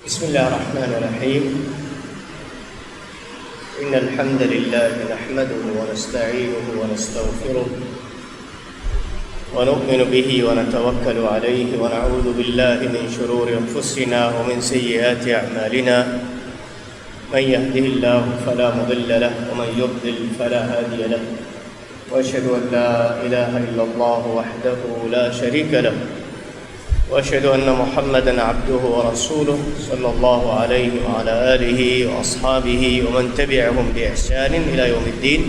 بسم الله الرحمن الرحيم. إن الحمد لله نحمده ونستعينه ونستغفره ونؤمن به ونتوكل عليه ونعوذ بالله من شرور أنفسنا ومن سيئات أعمالنا. من يهده الله فلا مضل له ومن يضلل فلا هادي له، وأشهد أن لا إله إلا الله وحده لا شريك له، وأشهد أن محمدًا عبده ورسوله صلى الله عليه وعلى آله وأصحابه ومن تبعهم بإحسان إلى يوم الدين.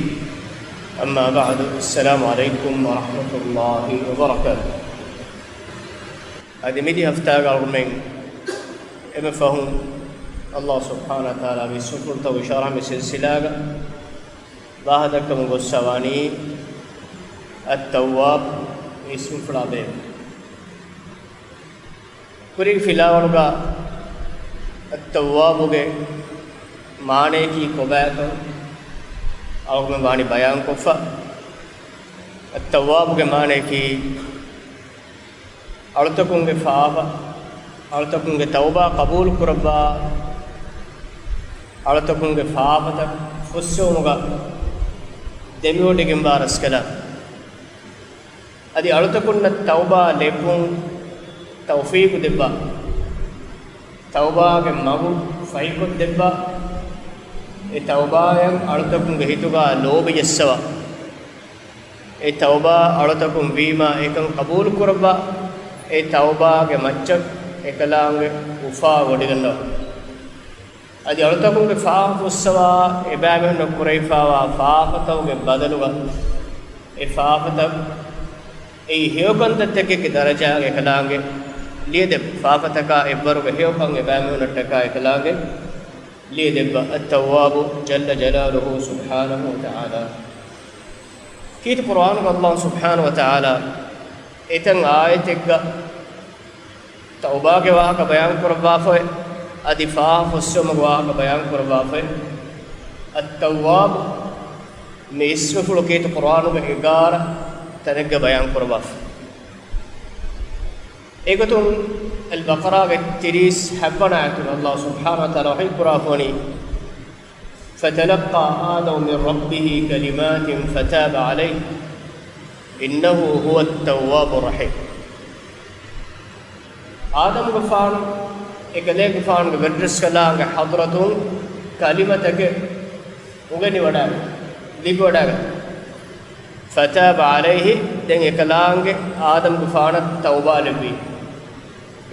أما بعد، السلام عليكم ورحمة الله وبركاته. هذه مدي هفتاق الرمين إما فهم الله سبحانه وتعالى بسفر توشارة من سلسلة ظاهدكم والسواني التواب اسم فلابين कुरिक फिलावलुगा अत्तवाबुगे माने की कोबैक और में वाणी बयान कोफा अत्तवाबुगे माने की अल्तकुंगे फावा अल्तकुंगे तौबा कबूल कुरबा अल्तकुंगे फावा तक फुस्सोमुगा देमियोडिगिं बारस्कला अदि अल्तकुन्न तौबा लेपुं तौफीक दिब्बा तौबा के मगु फ़ैक दिब्बा ए तौबा अड़तकुं हितुगा लोब यस्सवा ए तौबा अड़तकुं वीमा एकं कबूल कुरबा ए तौबा के मच्चक एकलांग उफा वडिगंडो अदि अड़तकुं के फाफ उस्सवा ए बैमे न कुरैफावा फाफतौ के बदलुगा ए फाफतक ए हेवकंतत्ते के दरजा एकलांगे लिए दे फाफतका इब्बरु के हेवकं एबामुनटका एकलांगे लिए दे अत्तवाबु जल्ल जलालुहु सुब्हानहु व तआला कीत कुरान का अल्लाह सुब्हानहु व तआला इतंग आयतिग तौबा के वाह का बयान कुरबाफे अदिफा फुस्सम वाह का बयान कुरबाफे अत्तवाब में इसमें फुल कीत कुरान में 11 तरह के बयान कुरबाफे एगतुम अल-बक़रा के 30 हब्बना अल्लाह सुब्हानहु व तआला वही कुराफ़नी फ़तलक़्क़ा आदम मिन रब्बिही कलिमातिन फ़ताब अलैहि इन्नहु हुवत तव्वाबुर रहीम. आदम गफ़ान एकले गफ़ान के गड्रस कलांग हज़रतुन कलिमतक उगनी वड़ा लिख वड़ा फ़ताब अलैहि दें एकलांग आदम गफ़ान तौबा लबी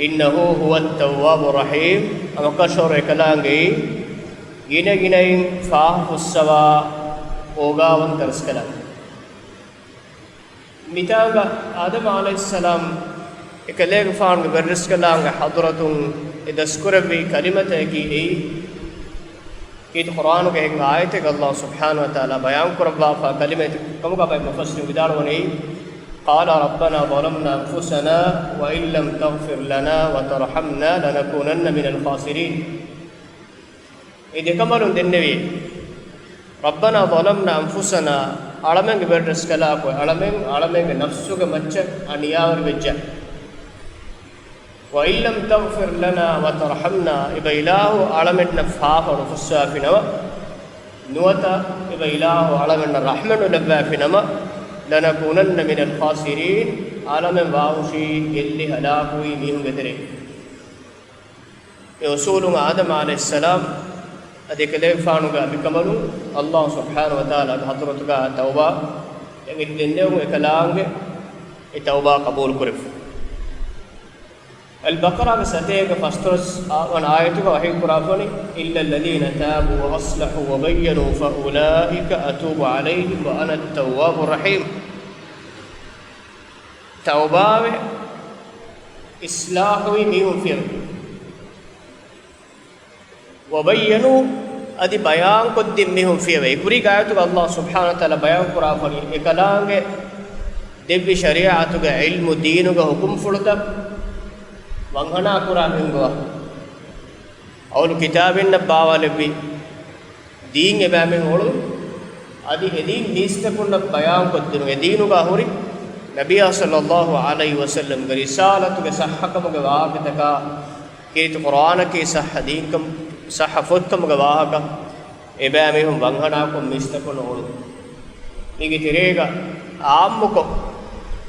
इन्नहु हुवत तव्वाबुर रहीम अमकशोर एकलांगे गिने गिने फाहुस्सवा ओगावन तरस्कला मितागा आदम अलैहिस्सलाम एकले गफ़ान के गड्रस कलांग हज़रतुन इदस्कुरबी कलिमत है कि कि कुरान के एक आयत है अल्लाह सुब्हानहु व तआला बयान कुरबा फा कलिमत कम का भाई मुफस्सिर विदार वनी قال ربنا ظلمنا أنفسنا وإن لم تغفر لنا وترحمنا لنكونن من الخاسرين. إذا كملون النبي ربنا ظلمنا أنفسنا علمن بردس كلاك علمن نفسك مچ أنيار وجه وإن لم تغفر لنا وترحمنا إبإله علمن نفاف ونفسا في نما نوتا إبإله علمن الرحمن لبا في نما لنكونن من الخاسرين عالم واوشي يلي هلاكوي ميهم بدري يوصول آدم عليه السلام أديك ليه فانوغا بكملو الله سبحانه وتعالى بحضرتك توبة يجد النوم إكلانگ التوبة قبول كرف. البقرة بساتيك فاسترس وان آياتك وحي قرافني إلا الذين تابوا وأصلحوا وبينوا فأولئك أتوب عليهم وأنا التواب الرحيم. توبة إصلاحي ميهم فيه وبينوا أدي بيان قدم ميهم فيه ويكري آياتك الله سبحانه وتعالى بيان قرافني إكلانگ دبي شريعتك علم دينك حكم فرطك वंगना कुरा मिंगवा और किताबिन न बावलबी दीन एबामे होळु अदि एदीन नीस्तकुन बयान कोद्दिनु एदीनुगा होरी नबी सल्लल्लाहु अलैहि वसल्लम ग रिसालतु ग सहकम ग वागतका كيت قرآن كي صح دينكم صح فتكم جواهك إبامهم بانغناكم مستكون أولو نيجي تريغا عامكم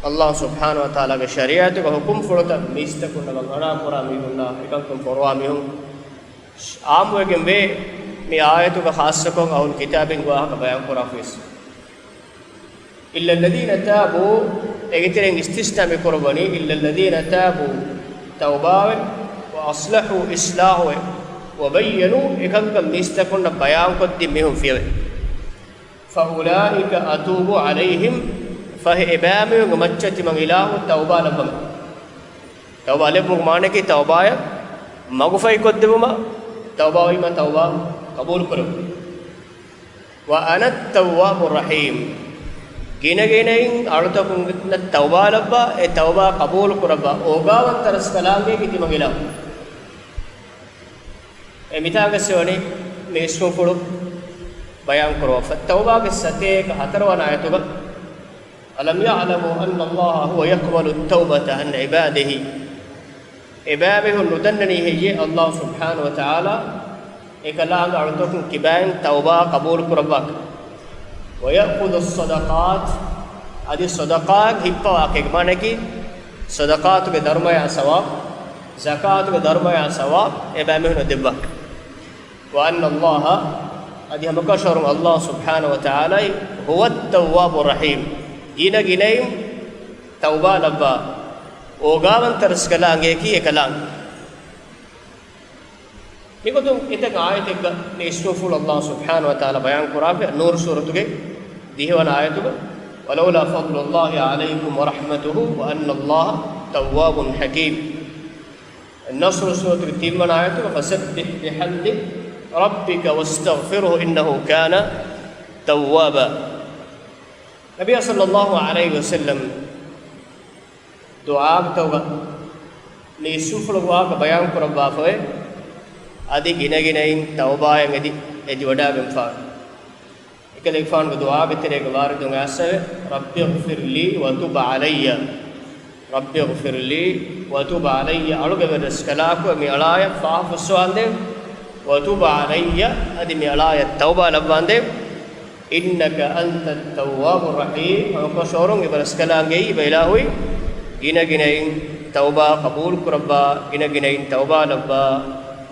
الله سبحانه وتعالى كشريعة كحكم فرطة مستكون بانغنا قرآميهنا إكانكم قرآميهم عاموكم بي مي آية كخاصكم أو الكتاب جواهك بيان قرآفيس إلا الذين تابوا إجترين استثناء بقرباني إلا الذين تابوا توبة وأصلحوا إصلاحه وبينوا إكانكم مستكون بيان قدمهم فيه فأولئك أتوب عليهم فهي إبامي ومجتي من إله توبة لهم توبة لهم معنى كي توبة مغفى قدمهما توبة وما توبة قبول كرم وأنا التواب الرحيم كينا كينين أرتكم التوبة لبا التوبة قبول كربا أوغا وانترس كلامي كي من إله مثال كسيوني ميسكون فلو بيان كرو فالتوبة كستيك هتروانا آياتك ألم يعلموا أن الله هو يقبل التوبة عن عباده عباده ندنني هي الله سبحانه وتعالى إكلام أرتكم كبان توبة قبول كربك ويأخذ الصدقات هذه الصدقات هي كمانكي صدقات كدرما يا ثواب زكاة كدرما يا ثواب عباده ندبك وأن الله هذه مكشر الله سبحانه وتعالى هو التواب الرحيم جينا جينايم توبة لبا اوغاون ترس كلانگه كي كلام نيكوتم إتك آيتك نيستوفول الله سبحانه وتعالى بيان قرآن نور سورة کے ديهوان آيتك ولولا فضل الله عليكم ورحمته وأن الله تواب حكيم النصر سورة تيمان آيتك فسبح بحمد ربك واستغفره إنه كان توابا نبي صلى الله عليه وسلم دعاء توبة نيسوفل دعاء بيان كربا فوي أدي جينا جينين توبة ينادي أدي ودا بنفع إكلي فان دعاء بتري كبار دعاء سه ربي اغفر لي وتوب علي ربي اغفر لي وتوب علي ألو كبر سكلاكو ميلايا فاف السواندة وتوب علي أدي ميلايا توبة لباندة إنك أنت التواب الرحيم وكشورون يبرسكلانجي بيلاوي جينا جينين توبة قبول كربا جينا جينين توبة لبا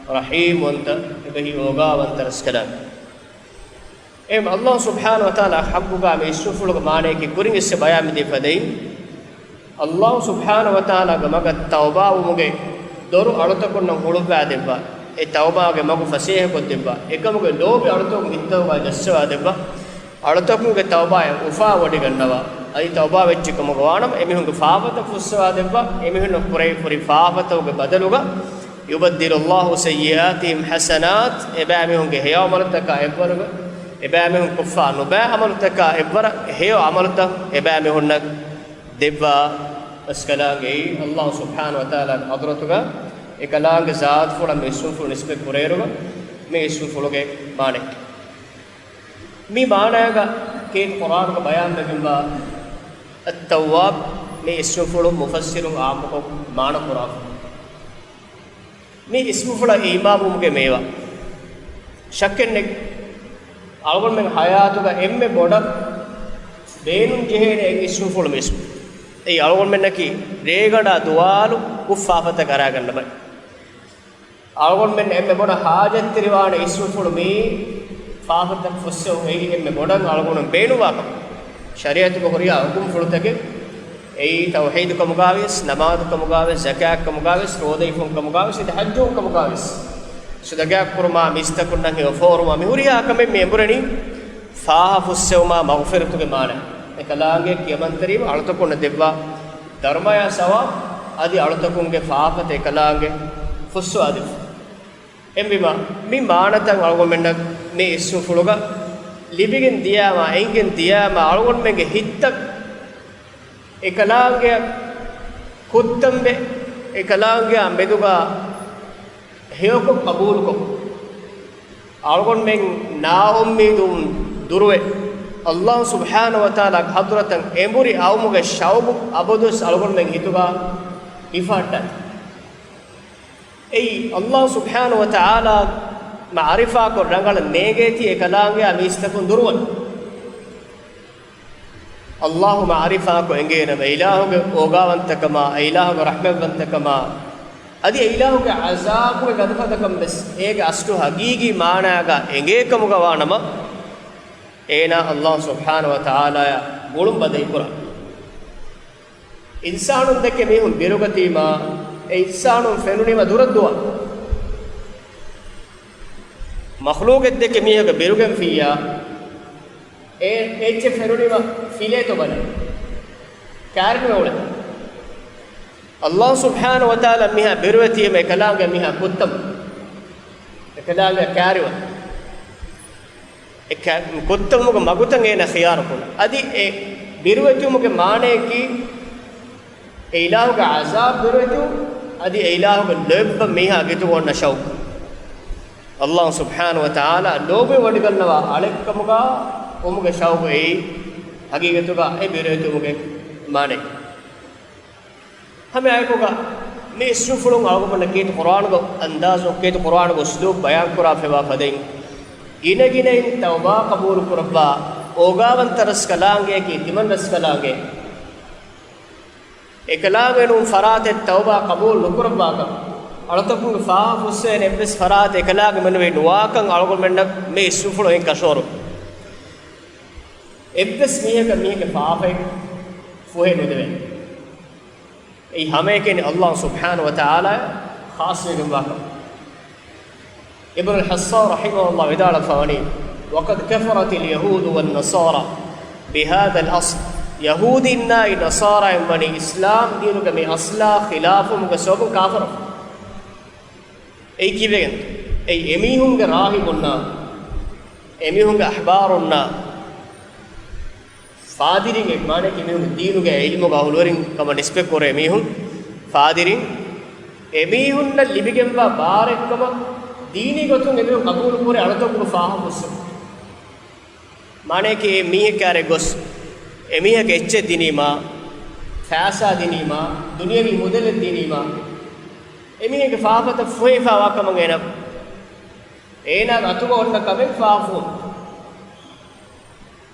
رحيم وانت بهي وغا وانت رسكلان ام الله سبحانه وتعالى حقوقا ميسوفل معنی کی گرنگ سے بیان دی فدی الله سبحانه وتعالى گمگ توبہ ومگے دور اڑت کو نہ ہڑ پا دیبا اے توبہ کے مگ فسیح کو دیبا ایکم کے لو بھی اڑت کو متو کا جسوا دیبا اڑت کو کے توبہ وفا وڈی گنوا ای توبہ وچ کو مگوانم ایمی ہن فاوت فسوا دیبا ایمی ہن پورے پوری فاوت کو بدلوگا يبدل الله سيئاتهم حسنات ابامهم هي عملتك ابرغ ابامهم كفار نبا عملتك ابر هي عملت ابامهم دبا اسكلاغي الله سبحانه وتعالى حضرتك اكلاغ ذات فلم يسوف نسبه كوريرو مي يسوف لوگے مانے مي ماناگا کہ قرآن کا بیان نگمبا التواب مي يسوف لو مفسر عام کو مان قرآن مي اسم فلا إمامهم کے میوا شکن نے اول میں حیات کا ایم میں بوڑا بینن جہے نے اسم فل میں اسم ای اول میں نکی ریگڑا دوالو کفافت کرا گن بھائی اول میں ایم میں بوڑا حاجت تریوان اسم فل میں فافت فسو ای ایم میں بوڑا اول میں بینو واقع شریعت کو ہریا حکم فل تک أي توحيد كمقاوس نماز كمقاوس زكاة كمقاوس روضي كمقاوس حج كمقاوس سدقاء كرما مستكنا هي فورما مهوريا كم ميمبرني فاه فسوما مغفرة كمانا إكلانge كيمانتري أرتكون دبوا دارما يا سوا أدي أرتكون كفافة إكلانge فسو أدف إم بما مي مانا تان أرغون منك مي إسم فلوغا لبيجن دياما إنجن دياما أرغون منك هيتك එකලාංගය කුත්තම්බේ එකලාංගය මෙදුගා හේයක කබූල්කෝ අල්ගොන් මෙන් නාඋම්මීදුම් දුරුවේ අල්ලාහ් සුබ්හානහු වතාලා හදරතන් එඹුරි අවමුගේ ශෞබු අබදුස් අල්ගොන් මෙන් හිතුගා ඉෆාට ei Allah subhanahu wa ta'ala ma'rifa ko rangal negeti ekalaange amistakun durwan Allah ma'rifa ko engena ilahu ogawantakama ilahu rahmawantakama adi ilahu ke azabu ke gadafadakam bes ege astu hagigi maanaga engekamuga wanama ena Allah subhanahu wa ta'ala gulum badai qura insanun dekke mehun berugatima e insanun fenunima duradduwa makhluqet dekke mehega berugen fiya e eche fenunima file to bana karme ole Allah subhanahu wa ta'ala miha beruwati me kalanga miha kuttam kalanga kariwa ek kuttam muga magutan ena khiyar kun adi e beruwati muga maane ki e ilahu ka azab beruwati adi e ilahu ka lob miha gitu wonna shauq Allah subhanahu wa ta'ala lobe wadigannawa alekkamuga umuga shauq e hagigatuga e beruwati muga maane हमें आए कोगा मैं इसमें फुलों आगो पर नकेत कुरान को अंदाज़ और केत कुरान को स्लोक बयान करा फेवा फदें गिने गिने इन तौबा कबूल कुरबा ओगावन तरस कलांगे कि तिमन रस कलांगे एकलांगे नुम फरात तौबा कबूल कुरबा का अड़तकुं फाफ हुसैन एब्बिस फरात एकलांगे मनवे नुआकं आगो में नक मैं इसमें फुलों इन कशोर एब्बिस मीह के फाफ है फुहे नुदवे ei hame ken Allah subhanahu wa ta'ala khas wegum waka ibn al-Hassan rahimahullah idala fawani waqad kafarat al-yahud wan-nasara bihadha al-asl yahudinna nasara bani islam dinu ke me asla khilafum ke sobu kafir ei kivegen ei emihun ge rahibunna emihun ge ahbarunna फादिरिंग एक माने कि मैं दीनु के इल्मु का हुलवरिंग कम निस्बत करे मीहुं फादिरिंग एमीहुं न लिबिगेम वा बारे कम दीनी को तुम एमीहुं कबूल करे अड़तो को फाहम उस माने कि मीह क्यारे गोस एमीह के इच्छे दीनी माँ फैसा दीनी माँ दुनिया की मुदल दीनी माँ एमीह के फाहम तो फुए फावा कमंगे ना एना अतु को उन्ना कमे फाहम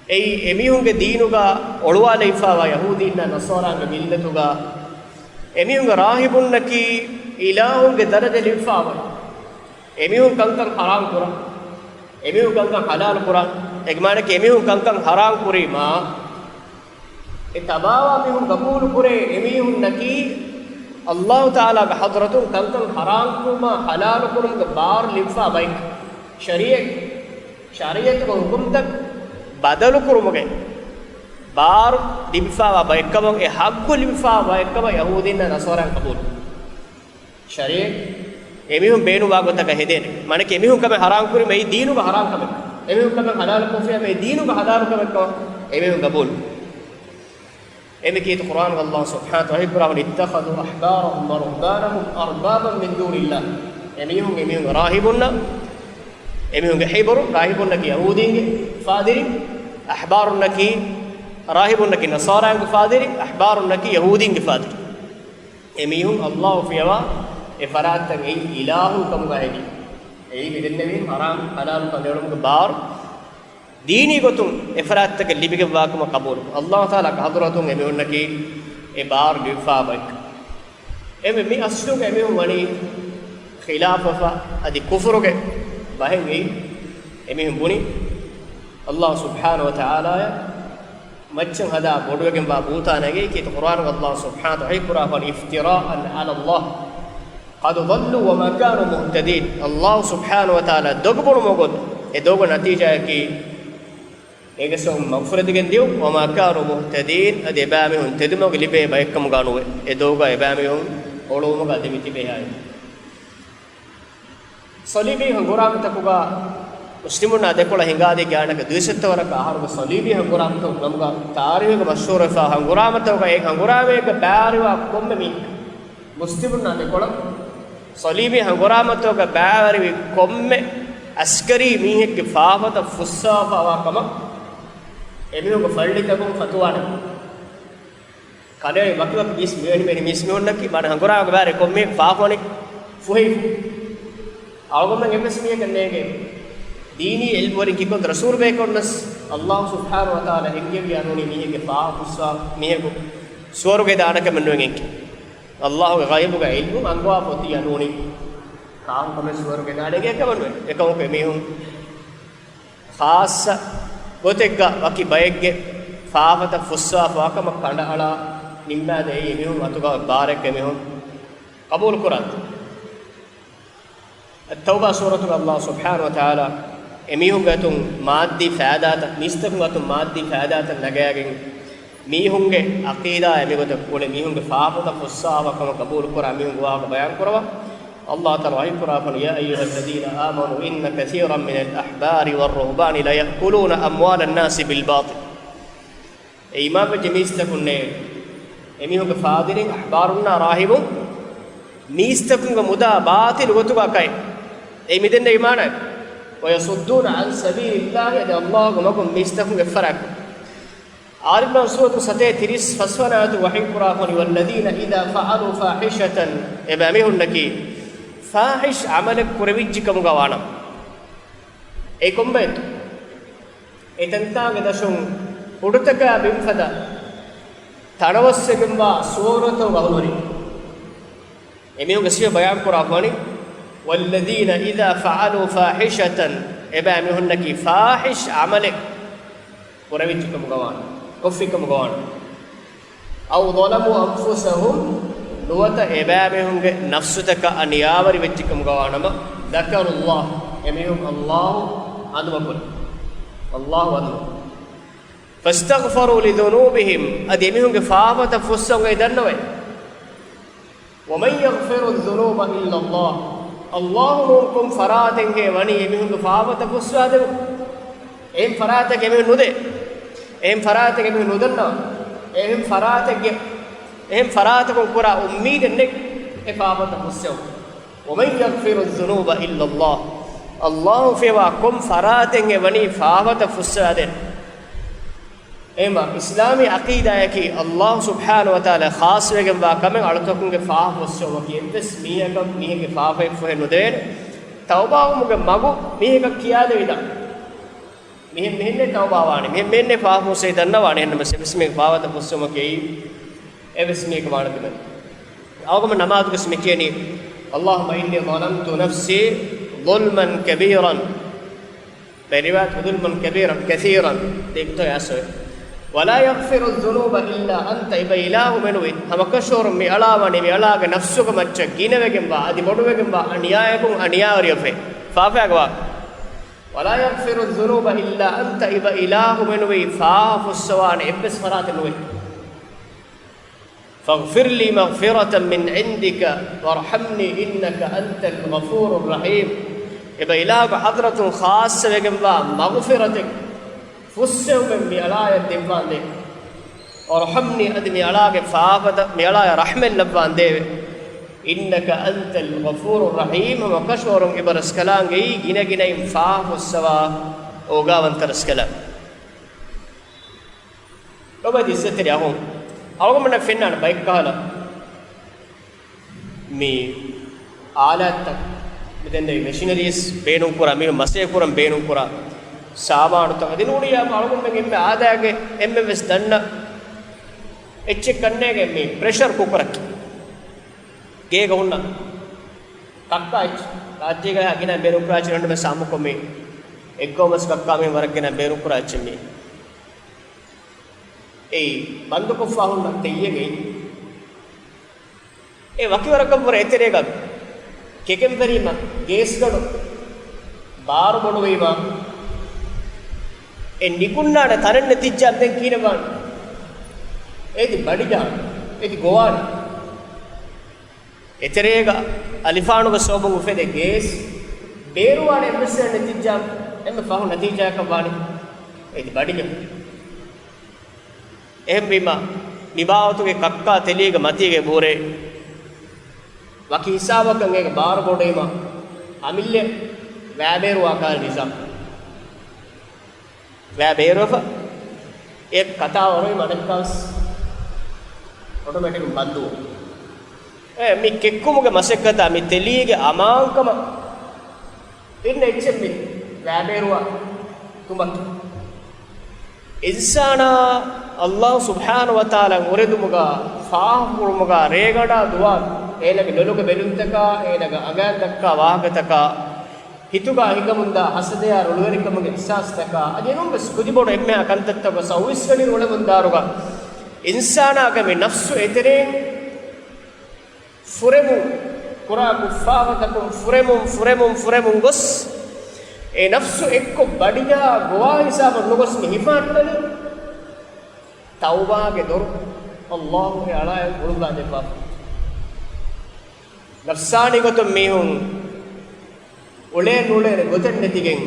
ei emihunge deenuga oluwala ifawa yahudinna nasaranga millatuga emihunge rahibunnaki ilahunge daraja lifawa emihun kankan haram kura emihun kankan halal kura egmane ke emihun kankan haram kurima e tabawa emihun qabul kure emihun naki Allah taala ga hadratun kankan haram kuma halal kurum ga bar lifa baik shariat ko hukum tak बदलु कुरुमुगे बार लिबिफावा बैकबं ए हक्कु लिबिफावा बैकब यहूदीन नसोरा कबूल शरीय एमिहुं बेनु वागोता का हेदेने माने के एमिहुं कमे हराम कुरि मई दीनु का हराम कमे एमिहुं कमे हलाल कुफिया मई दीनु का हलाल कमे को एमिहुं कबूल एमि की कुरान अल्लाह सुब्हानहु व तआला इत्तखदु अहबारहुम व रुहबानहुम अरबाबा मिन दूनिल्लाह एमिहुं राहिबुन्ना एमिहुंगे हिबरु राहिबुन्नकी यहूदींगे फादिरी अहबारुन्नकी राहिबुन्नकी नसारांगे फादिरी अहबारुन्नकी यहूदींगे फादिरी एमिहुं अल्लाह फियवा ए फरातंग ए इलाहु कमुगाहेगी ए विदन्नवी हराम हलाल कनेडुंगे बार दीनी गोतुं ए फरातंग लिबिगे वाकम कबूल अल्लाह ताला का हदरतुं एमिहुन्नकी ए बार लिफा बक एमि मी अस्लुगे एमिहुं वनी खिलाफफा अदि कुफरुगे बाहेंगे एमिहुं बुनी अल्लाह सुब्हानहु व तआला मच्छं हदा बोडवेगें बा बूतानेगे कि कुरान अल्लाह सुब्हानहु व तआला पर इफ्तिराअन अला अल्लाह قد ضلوا وما كانوا مهتدين अल्लाह सुब्हानहु व तआला दोगबुण मोगोद ए दोग नतीजा है कि एगसो मगफिरत गें दियो वमा कानु मुहतदीन अदे बामेहुं तेदमोग लिबे बायकम गानुवे ए दोग ए बामेहुं ओळोमोग अदिमिति बेहाय सलीबी हंगुराम तकुगा मुस्लिमुन अदेकोला हिंगादे ज्ञानक द्विशतवरक आहारग सलीबी हंगुराम तो नमगा तारीख मशहूर फा हंगुराम तकुगा एक हंगुरामे एक बारिवा कोम्मे मी मुस्लिमुन अदेकोला सलीबी हंगुराम तकुगा बारिवी कोम्मे अस्करी मीहे के फावत फुस्सा फावा कम एमिहो फल्ली तकुम फतवान कले वक्त इस मेहनी मेहनी मिस में उन्नकी बार हंगुराम के बारे कोम्मे फावनी fuhi algomna emesmiye kannege dini ilm warin kikon rasul be konnas Allah subhanahu wa taala henge bi anoni mihege fa uswa mihego swaruge daanaka menwen enki Allah ge ghaibu ge ilmu angwa poti anoni kaam kame swaruge daanege kamanwen ekam ke mihun khas gotegga waki bayegge faafata fuswa faakama kanda ala nimma de mihun atuga barak ke mihun qabul quran at-tauba suratul Allah subhanahu wa taala emihun gatun maaddi faadata mistakun gatun maaddi faadata nagagen mihunge aqida emigota kole mihunge faafata fussawa kama qabul qura mihun wa bayan qurwa Allah ta'ala ayi qura fa ya ayyuhalladhina amanu inna katiran min al-ahbari war-ruhbani la ya'kuluna amwala an-nasi bil batil e imam jemistakun ne emihunge faadirin ahbarunna rahibun mistakun ga muda batil gotuga kai e midenne imana ويصدون عن سبيل الله يد الله ومكم ميستكم فرق عارفنا سورة ستة تريس فسونا وحين قرآن والذين إذا فعلوا فاحشة إمامهم نكي فاحش عملك كرويجكم غوانا إيكم بيت إتنتاغ دشون أردتك بمفدا تنوسكم سورة وغلوري إمامهم كسيو بيان قرآن والذين إذا فعلوا فاحشة إبامهن كي فاحش عملك ورميتكم غوان كفكم غوان أو ظلموا أنفسهم نوت إبامهن نفسك أن يابر بيتكم غوانما ذكر الله إمهم الله أدوكل الله أدوكل فاستغفروا لذنوبهم أديمهم فافة فسوا إذنوه ومن يغفر الذنوب إلا الله Allahumkum faraten ge wani emihun faawata fuswade em farata ge emihun nude em farata ge emihun nudanna em farata ko pura ummid nek e faawata fuswa wa man yaghfiru adh-dhunuba illa Allah Allah fewa kum faraten ge wani faawata fuswade ema islami aqida yaki Allah subhanahu wa taala khas wegen wa kamen alutokun ge faah fuswa ki entes miheka mihege faafe fohe nuden tawba umuge magu miheka kiyade vida mihen mehenne tawba wani mihen menne faah fusai danna wani henna mesme faawata fuswa ki evesme ke wani bimen awgam namaz ge smekeni Allahumma inni zalamtu nafsi zulman kabiran beriwat zulman kabiran kathiran dekto yasoy ولا يغفر الذنوب الا انت اله منوي همكشور مي الاوني مي الاغ نفسك مچ گينوگم با ادي بودوگم با انيايكم انياريفه فافاگوا ولا يغفر الذنوب الا انت اله منوي فاف السوان ابس فرات نوي فاغفر لي مغفرة من عندك وارحمني انك انت الغفور الرحيم ابا اله حضرة خاصه وگم با مغفرتك فسو من ميلاي ديوان دي ارحمني ادني علاك فافد ميلاي رحم لبان دي انك انت الغفور الرحيم وكشور ابرس كلام گي گينه گينه فاف السوا اوغا وانترس كلام لو بدي ستري اهو اهو من فينان بايك قال مي آلات بدن ماشينريز بينو پورا مي مسي پورا بينو پورا ಸಾಮಾನು ತಗದಿನೂಡಿಯ ಮಾಳುಗುಂಬೆಗೆ ಎಮ್ಮೆ ಆದಾಗೆ ಎಮ್ಮೆ ವೆಸ್ ದಣ್ಣ ಹೆಚ್ಚೆ ಕಣ್ಣೆಗೆ ಎಮ್ಮೆ ಪ್ರೆಷರ್ ಕುಕ್ಕರಕ್ಕೆ ಗೇಗ ಉಣ್ಣ ಕಕ್ಕ ಹೆಚ್ಚು ರಾಜ್ಯಗಳ ಆಗಿನ ಬೇರುಕುರಾಚಿ ರಂಡು ಮೆ ಸಾಮುಕೊಮ್ಮೆ ಎಗ್ಗೋಮಸ್ ಕಕ್ಕಾಮೆ ವರಗಿನ ಬೇರುಕುರಾಚಿಮ್ಮೆ ಏಯ್ ಬಂದು ಕುಫಾ ಹುಣ್ಣ ತೆಯ್ಯಗೆ ಏ ವಕಿವರಕಂಪುರ ಎತ್ತರೇಗ ಕೆಕೆಂಬರೀಮ ಗೇಸ್ಗಳು ಬಾರು ಬಡುವೀಮ e nikunnaana taranne tijjam den kiinawan edi badija edi gowan eterega alifanu ga sobun ufede ges beruwane emsene tijjam emme fahu natija ka wani edi badija ehbima nibawatu ge kakka teliga matige bore waki hisabakan ge bar bodema amille වැberu akal nisa වැberufa ek kata oroi manakkas automatic bandu mi kekkumuge masekkata mi telige amaankama inne ichemmi වැබේරුවා තුමත් insana Allah subhanahu wa ta'ala uredumuga faahurumuga regada duwa enage loluge beluntaka enage agandakka wahagataka hituga higamunda hasadeya ruluwerikamuge isastaka ajenum bes kudibodo emme akantattaka sawisgani rolemundaruga insana agame nafsu eteren furemu qura kuffawatakum furemum gos e nafsu ekko badiya gowa hisab nugos mi hifattale tauba ge dor Allah ge alay ulba debba nafsani gotum mihun ule nule goten netigen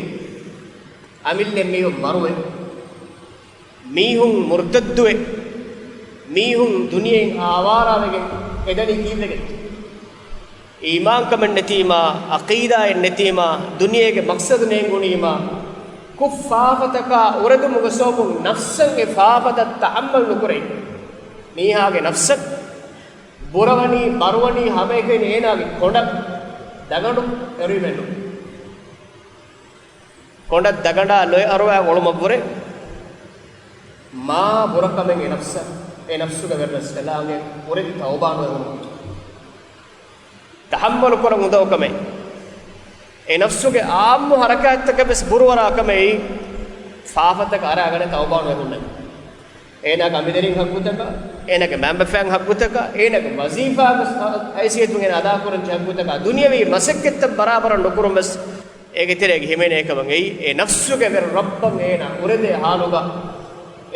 amille mihun maruwe mihun murtadduwe mihun duniyen awarawegen edani kivege ईमान कमन नतीमा अकीदा नतीमा दुनिया के मकसद ने गुनीमा कुफाफत का उरद मुगसोबु नफ्सन के फाफत तअम्मल नुकुरे मीहा के नफ्स बुरवनी मरवनी हमें के नेना के कोंड दगडु एरिमेनु कोंड दगडा लोय अरवा ओळमबुरे मा बुरकमें नफ्स ए नफ्सु के वेरसलागे उरे तौबा नो तहम्मुल कर मुदव कमे ए नफ्सु के आम हरकत तक बस बुरवरा कमे फाफत का अरागने तौबा न होने एना का मिदरिंग हकुतक एना के मैम्बफैंग हकुतक एना के वजीफा हैसियत में अदा करन हकुतक दुनियावी मसक्कत बराबर नुकुरम बस एक तेरे हिमेने एक बंगई ए नफ्सु के वेर रब्ब एना उरदे हालुगा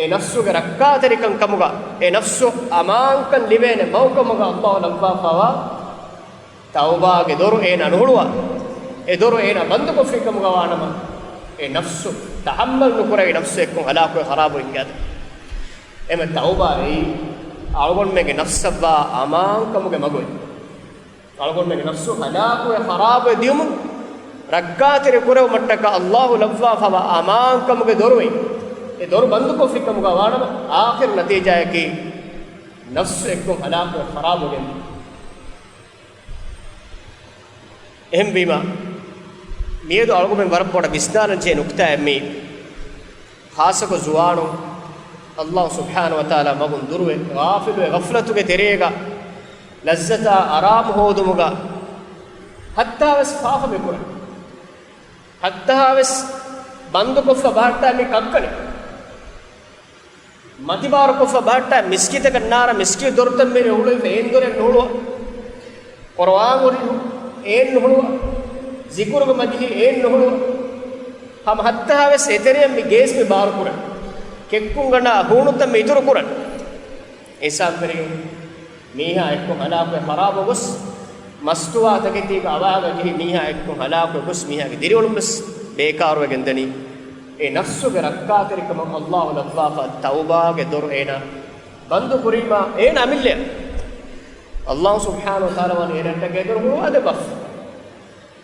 ए नफ्सु के रक्का तरिकं कमुगा ए नफ्सु अमांकन लिवेने मौकमुगा अल्लाह लब्बा फवा तौबा के दोरो एना नोड़ुआ ए दोरो एना बंद को फिकम गवानम ए नफ्सु तहम्मल नुकुरे नफ्सु को हलाको खराब इंगाद एमे तौबा रे आलगोन में के नफ्सबा अमां कम के मगोय आलगोन में के नफ्सु हलाको खराब दियुम रग्गा तेरे कुरे मट्टक अल्लाह लव्वा फवा अमां कम के दोरो ए दोरो बंद को फिकम गवानम आखिर नतीजा है कि नफ्सु को हलाको खराब हो गया එහෙම වීම මියදු අලගොමෙන් වරපොඩ විස්තරණ චේ නුක්තා එමි ખાસක ජුවානු අල්ලාහ් සුබ්හානහු වතාලා මගුන් දුරුවේ ගාෆිලුවේ ගෆලතුගේ තෙරේගා ලස්සතා ආරාම හෝදුමුගා හත්තාවස් ෆාෆ බෙකුර හත්තාවස් බන්දු කොෆ බාට්ටා මේ කක්කනේ මතිබාර කොෆ බාට්ටා මිස්කිත කන්නාර මිස්කි දොරතම් මේ උළුවේ ෆේන් දොරේ නෝලුව කුර්ආන් උරිහු ಏನ್ ನೋಡುವ ಜಿಕುರುಗ ಮಜ್ಲಿ ಏನ್ ನೋಡುವ ಹಮ ಹತ್ತಾವೆ ಸೆತೆರಿಯ ಮಿ ಗೇಸ್ ಮಿ ಬಾರ್ ಕುರ ಕೆಕ್ಕುಂಗಣ ಹೂಣುತ ಮಿ ಇದುರು ಕುರ ऐसा करी मीहा एक्को हलाक खराब गुस मस्तुआ तकेती का आवाग की मीहा एक्को हलाक गुस मीहा की दिरिवल बस बेकार वगंदनी ए नफ्सु के रक्का तरिकम अल्लाह लत्वाफा तौबा के दुर एना बंदु कुरीमा एना मिल्ले अल्लाह सुब्हानहु व तआला वन एरंट के दुर हुआ दे बफ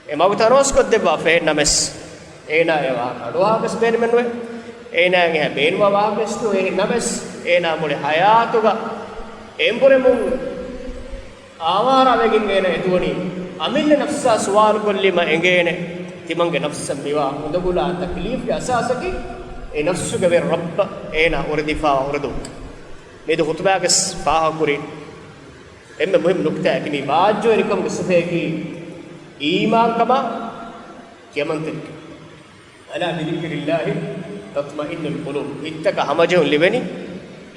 ए मगतरोस को दे बफ ए नमस एना एवा अडवा कस बेन मनवे एना गे बेनवा वाकस तो ए नमस एना मुले हयातुगा एंपुरे मु आवारा वेगिन गेने एतुवनी अमिल्ले नफ्सा सवाल कोल्लिम एंगेने तिमंगे नफ्स मिवा उदगुला तकलीफ के असासकी ए नफ्सु के वे रब एना उरदिफा उरदु मेदु खुतबा के फाह कुरी एम मुहिम नुक्ता है कि मी बाजो रिकम गुस्से की ईमान कमा केमंतिक अला बिदिक्रिल्लाह तत्मइन्नुल कुलूब इत्तक हमजो लिवेनी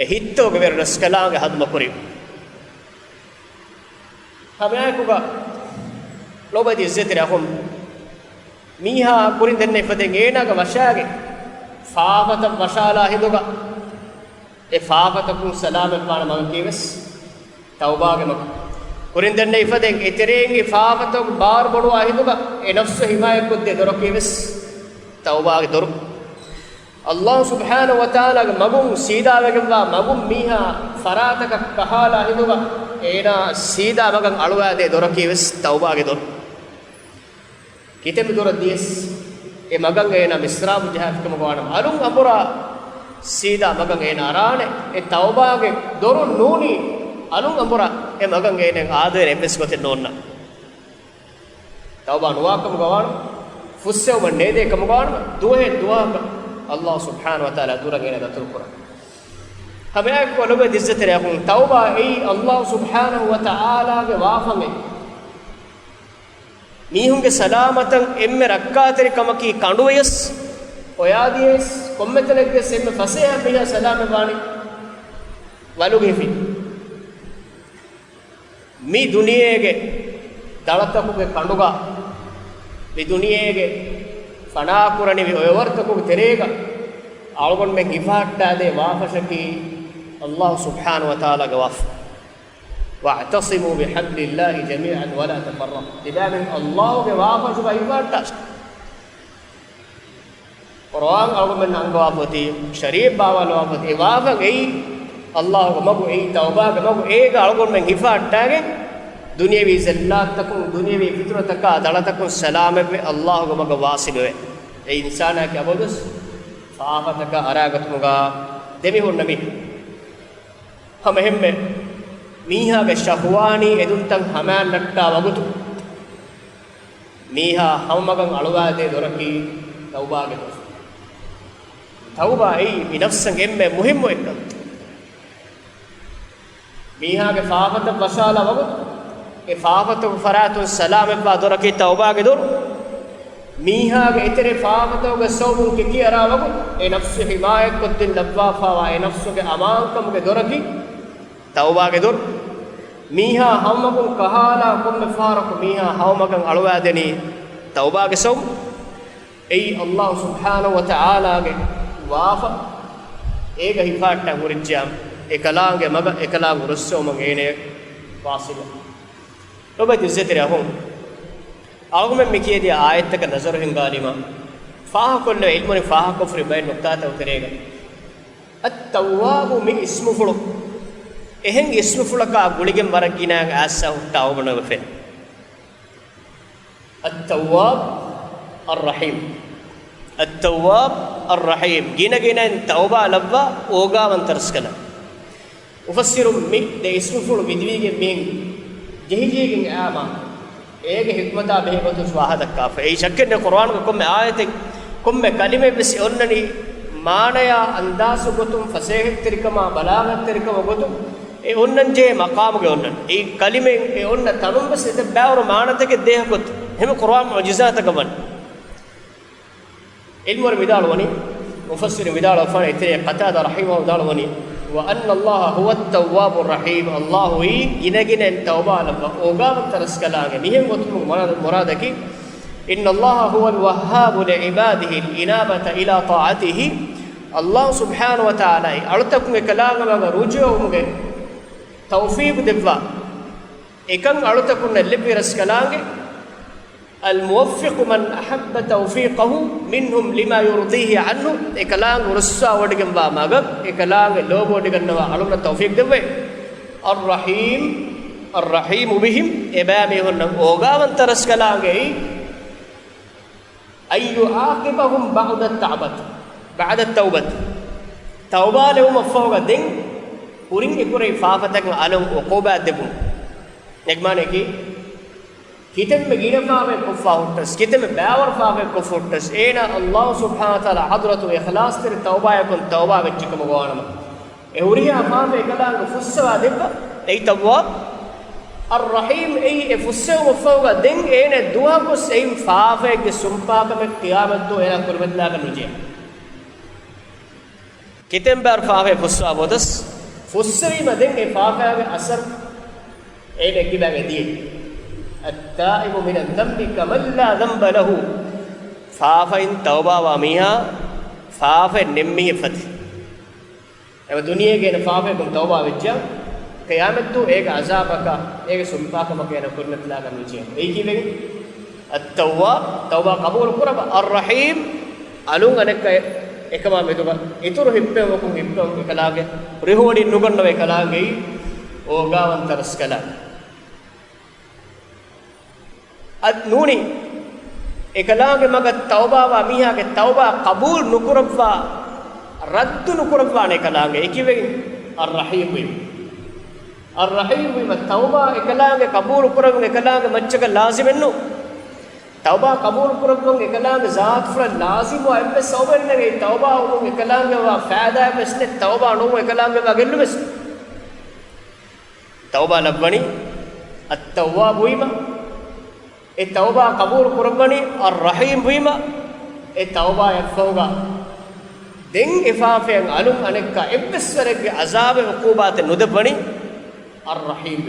ए हित्तो के वे रस्कलांगे हदम कुरी हमें कुगा लोबदी इज्जत रखम मीहा कुरिन दन्ने फदेंगे ना का वशागे फावत वशाला हिदुगा ए फावत कुन सलाम पान मगकेवस तौबा के मग कुरिन दन्ने फदेंगे तेरेंगे फावत बार बड़ो हिदुगा ए नफ्स हिमायत को दे दरकेवस तौबा के दर अल्लाह सुब्हानहु व तआला के मगुम सीधा वेगवा मगुम मीहा फरात का कहाला हिदुगा एना सीधा मगन अलवा दे दरकेवस तौबा के दर कितने दूर दियस ए मगंग एना मिस्रा मुजाहिद के मगवान अलुंग अपुरा सीधा मगंग एना राने ए तौबा के दोरो नूनी अलुंग अपुरा e magan enen aadere emes gote nonna tawba nuwakam gawan fussew bande de kam gawan duhe duwa Allah subhanahu wa ta'ala duran ena datul qur'an hame ko lobe dizzetere akun tawba ei Allah subhanahu wa ta'ala ge waafame mihunge salamatan emme rakkateri kamaki kanduwes oyadies kommetelege semme faseha biha salame wani waluge fi mi duniyege dalatakuge kanduga mi duniyege fana kurani vi oywartakuge terega algon men gifatta de waafashaki Allah subhanahu wa ta'ala ge waaf wa'tasimu bihablillahi jami'an wa la tafarraqu dibamen Allah ge waafashu ba ifatta Quran algon men angwapati sharif bawal wapati waafa gei Allah ge magu ei tawba ge magu ega algon men gifatta ge duniyavi zallatakum duniyavi fitrataka dalatakum salame be Allah ge magu wasibe ei insana ke abodus faafataka aragatumuga demi honnami hamehemme miha ge shahwani eduntan haman natta wagutu miha hammagan aluwade doraki tawba ge tawba ei mi nafsan emme muhimmu ekka miha ge faafata basala wagutu e faafatu faratun salame ba doraki tawba ge dor miha ge itere faafatu ge sawmun ke kiyara wagutu e nafsu himayat kotin labwa fawa e nafsu ge amankam ge doraki tawba ge dor miha hammagun kahala komme faraku miha hawmagan aluwadeni tawba ge saw ei Allah subhanahu wa ta'ala ge waafa ega hifatta murijjam ekalaange maga ekalaang urussomang ene wasil lobe dizzetere ahum algumen mikiyedi ayattaka nazaru hingalima faha kolle ilmuni faha kufri bayn nuqtata uterega at-tawwab mi ismu fulu ehen ismu fulaka guligen waragina assa hutta awbana fe at-tawwab ar-rahim at-tawwab ar-rahim gina gina tawba labba ogawan tarskala ufassirum mi de ismu fulu vidwige min jehijegen ama ege hikmata behgotu swahadakka fa ei shakkene qur'an ko komme ayate komme kalime bes onnani maanaya andasu gotum fasih terikama balaghat terikama gotum e onnan je maqam ge onnan ei kalime e onna tanum bes ete bawru maanateke dehakot heme qur'an mu'jizata gaban ilmur vidalwani mufassir vidalwa ite qatada rahimahu dalwani wa anna Allah huwa at-tawwabur rahim Allah hi inagine tawba laba ogav taraskalaage mihen gotum muradaki inna Allah huwa al-wahhab li ibadihi al-inabata ila ta'atihi Allah subhanahu wa ta'ala alutakum ekalaga rujumge tawfiq debwa ekan alutakum lebbi raskalaage الموفق من أحب توفيقه منهم لما يرضيه عنه إكلام رسا ودكم بامعك إكلام لوب ودكم نوا علونا توفيق دبي الرحيم الرحيم بهم إبامي هنم أوغا من ترس كلامه أي يعاقبهم بعد التوبة توبة لهم فوق دين ورين يكوري فافتك علم عقوبة دبم نجمانه كي kitem me gina faave kufahuttas kitem baawar faave kufuttas ena Allah subhanahu wa ta'ala hadratu ikhlas ter tawba yakun tawba vechikam gowanama e uriya faave kalang fussawa debba ei tawwab ar-rahim ei e fussawa fawga den ene duwa ko seim faave ke sumpa ka me qiyamat do ena kurbatla ka nuje kitem bar faave fussawa bodas fussawi maden e faave asar ene kibage di التائب من الذنب كمن لا ذنب له فافين توبه وميها فافين نمي فتح अब दुनिया के नफाफे को तौबा विच क़यामत तो एक अज़ाब का एक सुनपा का मके न कुर्मत ला का नीचे एक ही लगे अत-तौबा तौबा कबूल करब ar-rahim अलुंग अनेक एकमा में तो इतुर हिप्पे वको हिप्पे एकलागे रिहोडी नुगन्न एकलागे ओगावन तरस्कला अद नूनी एकलागे मग तौबा वा मिहा के तौबा कबूल नुकुरबवा रद्द नुकुरबवा ने कलागे एक ही ar-rahim الرحيم بما توبة إكلام قبول كرم إكلام مچك لازم إنه توبة قبول كرم إكلام ذات فر لازم وأب سوبر نعى توبة أمم إكلام وفائدة بس نه توبة أمم إكلام وعقل بس توبة لبني التواب بما التوبة قبول كرمني الرحيم بما التوبة يفوقا دين إفافين علوم أنك إبسرك عذاب عقوبات ندبني الرحيم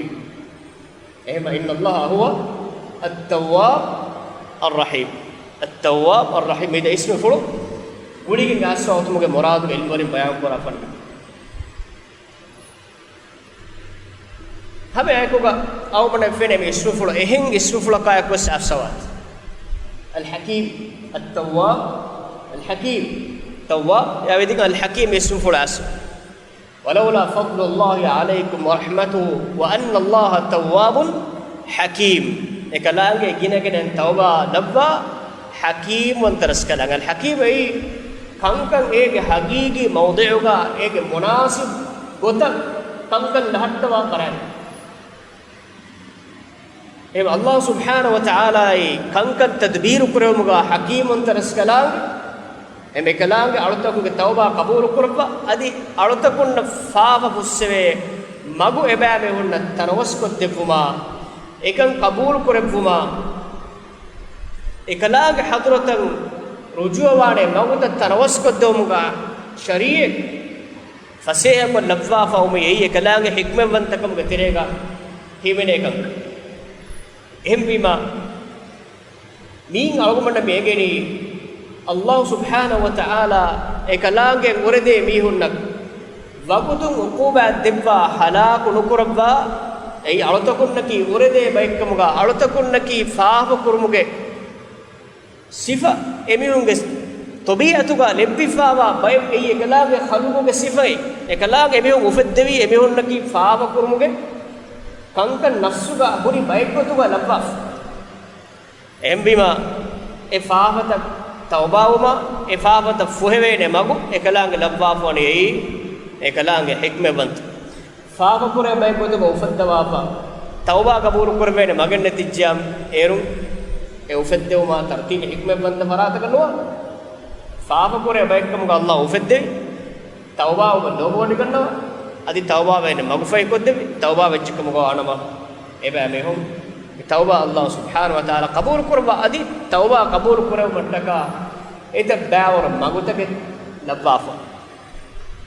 إما إن الله هو التواب الرحيم التواب الرحيم إذا اسمه فلو ولكن الناس أوتمك مراد علم ورم بيان كورا فن هم أيكوكا أو من فين اسمه فلو إهين اسمه فلو كايك بس أفسوات الحكيم التواب الحكيم تواب يا وديك الحكيم اسمه فلو اسم ولولا فضل الله عليكم ورحمته وأن الله تواب حكيم إكلامه جينا توبة نبّا حكيم وانترس كلام الحكيم أي كان إيه حقيقي موضعه إيه مناسب قطع كان لهتوا قران إيه الله سبحانه وتعالى كان تدبير كريمه حكيم وانترس كلام එමෙ කලාංගේ අලුතකුගේ තවබා කබූල් කරප අදි අලුතකුන්න ෆාව පුස්සවේ මගු එබෑමෙ වුන්න තරවස් කොද්දෙපුමා එකන් කබූල් කරපුමා එකලාගේ හදරතන් රුජුවානේ මගුත තරවස් කොද්දෙමුගා ශරීය ෆසේහ කො ලබ්වා ෆෞමි එයි එකලාගේ හික්මවන්තකම් ගතිරේගා හිමෙන එකන් එහෙම් බීමා මීන් අලගමන්න මේගෙනි الله سبحانه وتعالى إكلامك ورده ميهونك وقتم عقوبة دبّا حلاك نكربّا أي أرتكونكي ورده بيكمغا أرتكونكي فاف كرمغه صفة أميونغ طبيعتوغا لبّفاوا باي أي إكلامك خلوغه صفة إكلامك أميون وفدوي أميونكي فاف كرمغه كانك نفسوغا هوري بايكوتوغا لبّا أمبيما إفافتك توباوما إفافة فوهوين مغو إكلانغ لبّافوني إكلانغ حكمة بنت فافة كوري بايكوتو بوفدوافا توبا قبول كوربين مغن نتيجام إيرون وفدوما ترتيب حكمة بنت فراتك نوا فافة كوري بايكوتو الله وفدوي توبا وبلوبوني كنوا أدي توبا بين مغفاي كودوي توبا وجهكم غوانما إبا ميهم توبة الله سبحانه وتعالى قبول كربا أدي توبة قبول كربا متكا إذا باور مغوتك لبافا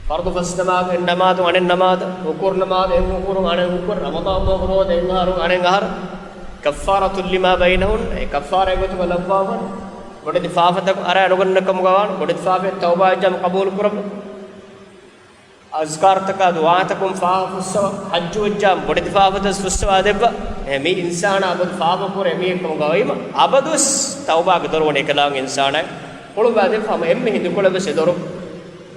فرض فاستماع النماذ عن النماذ وكور نماذ وكور عن وكور رمضان مغرود إنهار عن إنهار كفارة لما بينهن كفارة يقولوا لبافا بدي فافتك أرى نقولنكم غوان بدي فافة توبة جم قبول كربا أذكار تكا دعاء تكون فاف السوا حج وجام بدي فافة السوا دبّا مي إنسان أبد فاف كور مي كم غايما أبدوس توبة قدر ونكلام إنسان قلوا بعد فهم إمي هندو كلا بس يدورو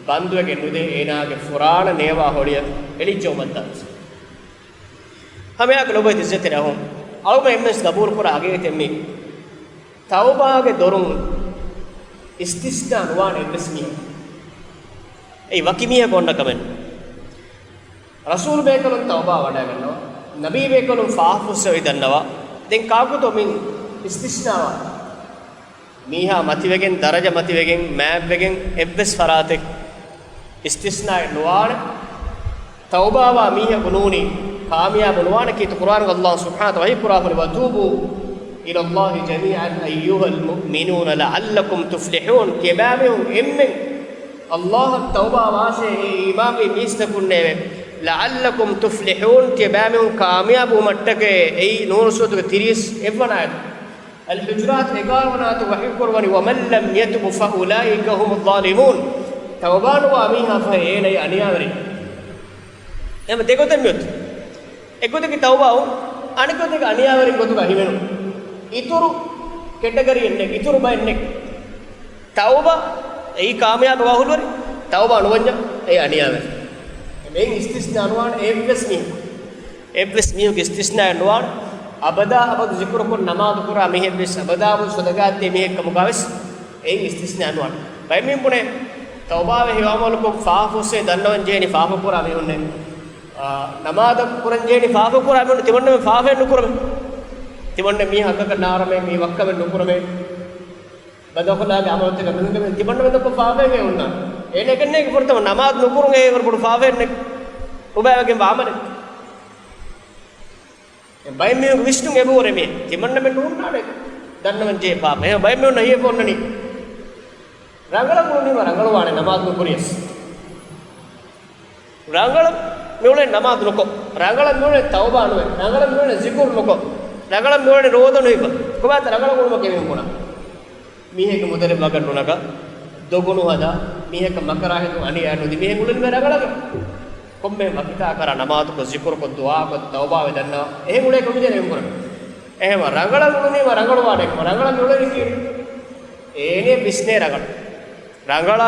باندو كنودة إنا كفران نيوا هوليا إلي جو مدّاس همي أكلوا بعد إزاي تراهم أو ما إمس قبول كور آگے تمي توبة كدورون استثناء وان إبسمي أي وكيمية كوننا كمان رسول بيكلون توبة ودا كنوا نبي بيكلون فاحفظ ويدنوا دين كاكو تو مين استثناء ميها ماتي وجين درجة ماتي وجين ماب وجين إبس فراتك استثناء نوار توبة وميها بنوني كاميا بنوان كي القرآن الله سبحانه وتعالى قرآن وتوبوا إلى الله جميعا أيها المؤمنون لعلكم تفلحون كبابهم إمن الله التوبة واسع إمام ميستكون لعلكم تفلحون كبابهم كاميا بومتك أي نور سوتك تريس إفناد الحجرات إقامنا وحي قرباني ومن لم يتب فأولئك هم الظالمون توبان واميها فهين أي أنيامري එම දෙකොතෙන් යොත් එක්කොතේ තවබාව අනිකොතේ අනියාවරින් ගොතු ගහිවෙනු ඉතුරු කැටගරි එන්නේ ඉතුරු බයින්නේ තවබා ඒ කාමයාබ වහුලවරි තවබා අනුවඤ්ඤ ඒ අනියාවරි මේ ඉස්තිස්නා අනුවාන එව්ස් මියු ඉස්තිස්නා අනුවාන අබදා අබද zikr කුර නමාද කුරා මෙහෙවස් අබදා වූ සදගාත්තේ මෙහෙකම ගවස් ඒ ඉස්තිස්නා අනුවාන බයිමින් පුනේ තවබාව හේවමල කො ෆාෆුසේ දන්නවන් ජේනි ෆාෆ කුරා මෙහුන්නේ නමාද කුරංජේනි ෆාෆ කුරාමෙන් තිමන්නේ ෆාෆෙන් නුකුරමෙ තිමන්නේ මී හක්ක නාරමෙ මී වක්කමෙන් නුකුරමෙ බදකොලාගේ අමරත් එක මෙන්න තිමන්නේ මෙන්න ෆාෆෙන් උන්නා එනේ කන්නේ පුරතම නමාද නුකුරුන් ඒ වර පුරු ෆාෆෙන් නෙක් උබෑවගෙන් වාමනේ බයි මේ විෂ්ණු එබෝරෙ මේ තිමන්නේ මෙන්න උන්නානේ දන්නවන් ජේ පාප එහෙම බයි මේ නහිය පොන්නනි රංගල මුනිව රංගල වානේ නමාද නුකුරියස් රංගල මෙවලේ නමාද නොකො රංගල මෙවලේ තවබා නොවේ රංගල මෙවලේ zikr නොකො රංගල මෙවලේ රෝද නොයිබ කොබත රංගල කොනම කෙවෙන් කොනා මීහෙක මුදලේ බගන්න උනක දොගුණු හදා මීහෙක මකරා හේතු අනේ යනෝදි මීහෙ මුලින් මේ රංගලක කොම්බේ මකිතා කර නමාද කො zikr කො දුආ කො තවබා වෙදන්නා එහෙ මුලේ කොමිදේ නෙම් කරා එහෙම රංගල මුනිව රංගල වාඩේ රංගල මෙවලේ කියන්නේ ඒනේ බිස්නේ රංගල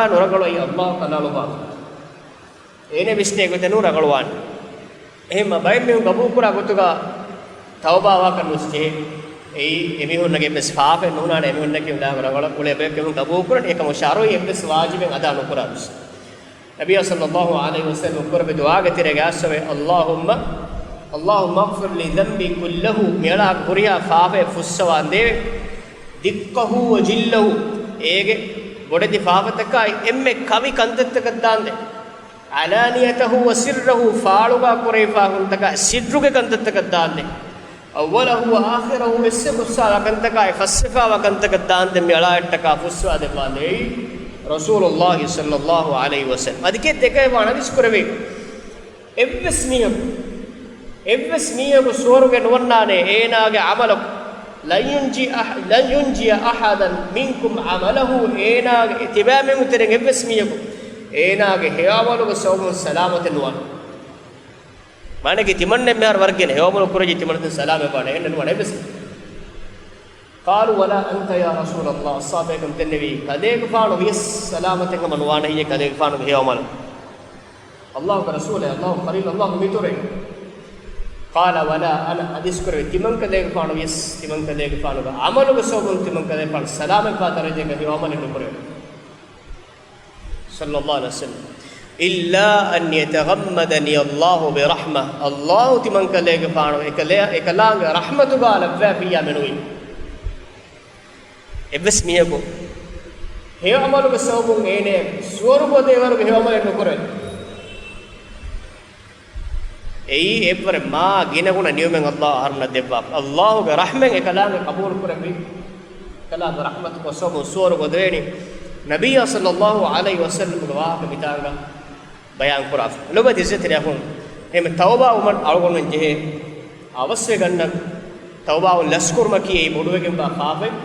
නොරංගලයි අල්ලාහ් තනාලු බා ඒනේ විශ්නේ ගොතනු රගලවාන් එහෙම බයි මේ ගබු කුරා ගොතුගා තවබාවා කනුස්සේ ඒ එමිහුන්නගේ බස් ෆාෆේ නුනානේ එමිහුන්නගේ උදා රගල කුලේ බෙක් කෙමු ගබු කුරනේ එකම ශාරෝයි එබ්ස් වාජිබෙන් අදා නුකුරාස් නබිය සල්ලල්ලාහු අලයිහි වසල්ලම් කුර බෙදුවා ගතිරේ ගාස්සවේ අල්ලාහුම්ම අග්ෆිර් ලි දම්බි කුල්ලහු මෙලා කුරියා ෆාෆේ ෆුස්සවාන් දේ දික්කහු වජිල්ලහු ඒගේ බොඩති ෆාෆතකයි එම්මෙ කවි කන්දත්තක දාන්නේ අලානියතහු වසිරහු ෆාලුගා කුරේෆා හුන්තක සිද්රුගේ කන්දත්තක දාන්නේ අවවලහු ආඛිරහු ඉස්සබුස්සාල කන්තකයි ෆස්සෆා වකන්තක දාන්නේ මෙලාට්ටක ෆුස්වා දෙපානේ රසූලුල්ලාහි සල්ලල්ලාහු අලයිහි වසල්ලම් අදිකේ දෙකේ වණවිස් කරවේ එව්වස් මියගු සෝරුගේ නොවන්නානේ ඒනාගේ අමල ලයුන්ජි අහදන් මින්කුම් අමලහු ඒනාගේ ඉතිබාමෙ මුතරෙන් එව්වස් මියගු ඒනාගේ හේවවලුගේ සෝමුන් සලාමත නුවන් මානගේ තිමන්නේ මෙහර වර්ගනේ හේවවලු කුරජි තිමන්නේ සලාමේ පානේ එන්න නුවන් එව්වස් قالوا ولا أنت يا رسول الله الصابئكم تنبي كذلك فانوا بيس سلامتك من وانا هي كذلك فانوا بيه ومال الله ورسوله الله قريب الله ميتوري قال ولا أنا أذكر تمن كذلك فانوا بيس تمن كذلك فانوا عملوا بسوبهم تمن كذلك فانوا سلامك فاترجع كذي ومال نقوله صلى الله عليه وسلم إلا أن يتغمدني الله برحمة الله تمن كذلك فانوا إكلام رحمة قال فيا منوي එබ්ස් මියකෝ හේවමලුගේ සෝබුන් ඒනේ ස්වරූප දේවරුගේ හේවමල නුකරේ එයි එපර මා ගිනගුණ නියමෙන් අල්ලාහ් අරන දෙව්වා අල්ලාහ්ගේ රහමෙන් එකලාගේ කබූල් කරමි කලාගේ රහමත් කො සෝබුන් ස්වරූප දෙවෙනි නබිය සල්ලල්ලාහු අලයිහි වසල්ලම් ගවාක මිතාංග බයන් කරා ලොබ දිසෙතරිය හොන් එමෙ තවබා උමන් අලගොන් ජෙහෙ අවශ්‍ය ගන්න තවබා ලස්කුර්ම කී බොඩුවකින් බා පාපේ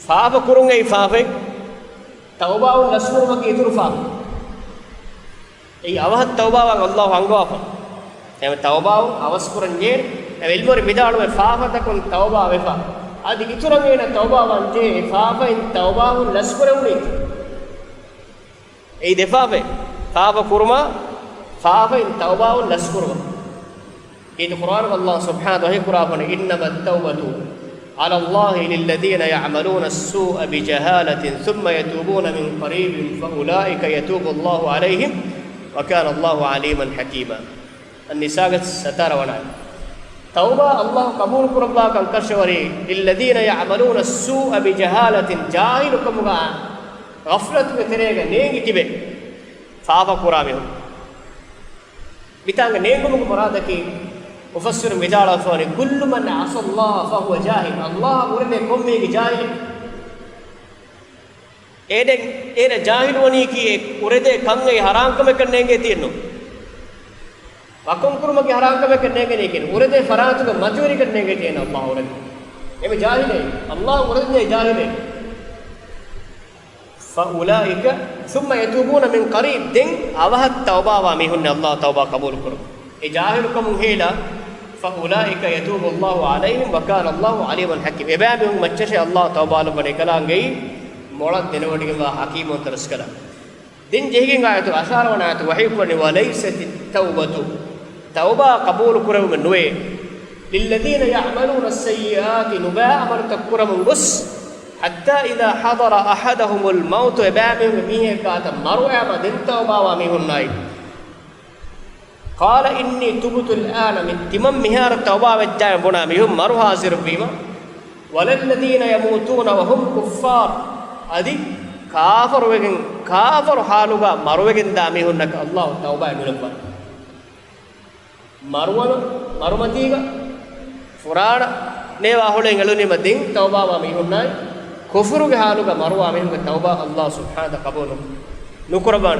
ෆාබ කුරුන්ගේ ෆාබෙක් තවබාව ලස්මුරුමක ඉතුරු ෆාබ ඒ අවහත් තවබාවන් අල්ලාහ් අංගවාප එම තවබාව අවස්කුරන්නේ එල්මොරි විදාලුවේ ෆාබතකුන් තවබා වෙෆා আদি ඉතුරුගෙන තවබාවන් ජේ ෆාබෙන් තවබාව ලස්කුරුනේ ඒ දෙෆාබේ ෆාබ කුරුමා ෆාබෙන් තවබාව ලස්කුරුම ඒ කුර්ආන් අල්ලාහ් සුබ්හානහු වහී කුරාපන ඉන්නමත් තවබතු على الله للذين يعملون السوء بجهالة ثم يتوبون من قريب فأولئك يتوب الله عليهم وكان الله عليما حكيما النساء ستار ونعم توبة الله قبول كربا كان كشوري للذين يعملون السوء بجهالة جاهلكم غفلة بتريغا نيجي تبه فافا كرامهم بتانغ نيغم مرادكي مفسر مجال فاني كل من عصى الله فهو جاهل الله ورده قومي جاهل एने जाहिल वनी की उरेदे कंगे हराम कमे करने के तीनो वकुम कुरुम के हराम कमे करने के लेकिन उरेदे फरात को मजूरी करने के तीनो अल्लाह उरेदे ये जाहिल है अल्लाह उरेदे जाहिल है فاولئك ثم يتوبون من قريب दिन अवह तौबा वा मिहुन अल्लाह तौबा कबूल करो ए जाहिल कम हेला فاولئك يتوب الله عليهم وكان الله عليما حكيما एबाबهم मच्चे अल्लाह तौबा बने कलांगे मोळत दिनवडिगे वा हकीम तरस्कला दिन जेहिगे आयतु असारवना आयतु वही कोने वलैसत तौबतु तौबा कबूल कुरम नोए للذين يعملون السيئات نبا امر تكرم بس حتى اذا حضر احدهم الموت ابامهم ميه كات مروا ما دين توبا ومهن ناي قال إني تبت الآن من تمام مهار التوبة والجاي بنا مهم مرو حاضر بيما وللذين يموتون وهم كفار أدي كافر حالوغا مروغن دامي هنك الله توبة منبا مرومتيغا فرانا نيوا هولين غلوني مدين توبة وامي هناي كفرغ حالوغا مروا امي هنك توبة الله سبحانه قبول نكربان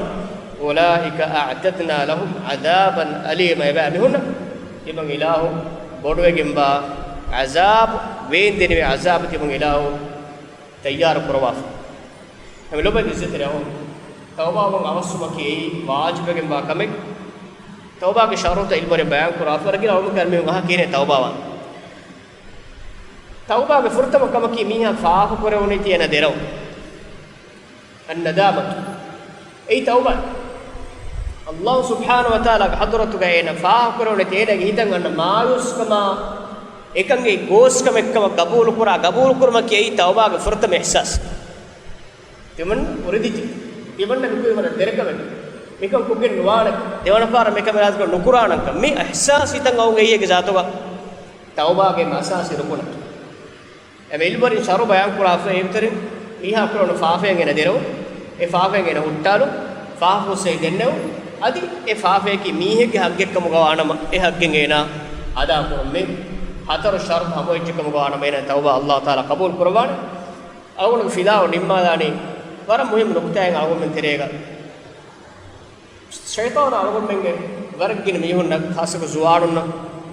أولئك أعتدنا لهم عذابا أليما يبامي هنا يبن إله بودوغن با عذاب وين ديني عذاب يبن إله تيار كرواف हम लोग इज्जत रहे हो तौबा वो आवश्यक की वाजिब के बाकमे तौबा के शर्त इल्म रे बयान कुरान पर कि और कर में वहां की ने तौबा के फुर्तम कम की मिया फाफ करे होने थी ना दे रहो الندامه اي توبه الله سبحانه وتعالى حضرت गए ना फाफ करे होने थी ने हितन अन मायुस कमा एकंगे गोस कम एकम कबूल कुरमा की तौबा के फुर्तम एहसास तिमन उरिदिति तिमन नुकुय मन देरकमे मिकम कुगिन नुवाण देवण पार मिकम राज को नुकुराण कम मी एहसास इतंग औगे ये के जातोगा तौबा के मसास रुकुन एमेलबरी शरो बयान कुरा फे एतरि मीहा कुरन फाफेन गे नदेरो ए फाफेन गे हुट्टालु फाफो से देन्नेव अदि ए फाफे की मीहे के हग्गे कम गवाणम ए हग्गे गेना अदा कुरमे हतर शर्त हमो इचकम गवाण मेने तौबा अल्लाह ताला कबूल कुरवान अवल फिदाओ निम्मादानी वरम मुहिम नुक्ताएं आगो में तेरेगा शैतान आगो में वर्गिन मीहुन खास को जुआड़ुन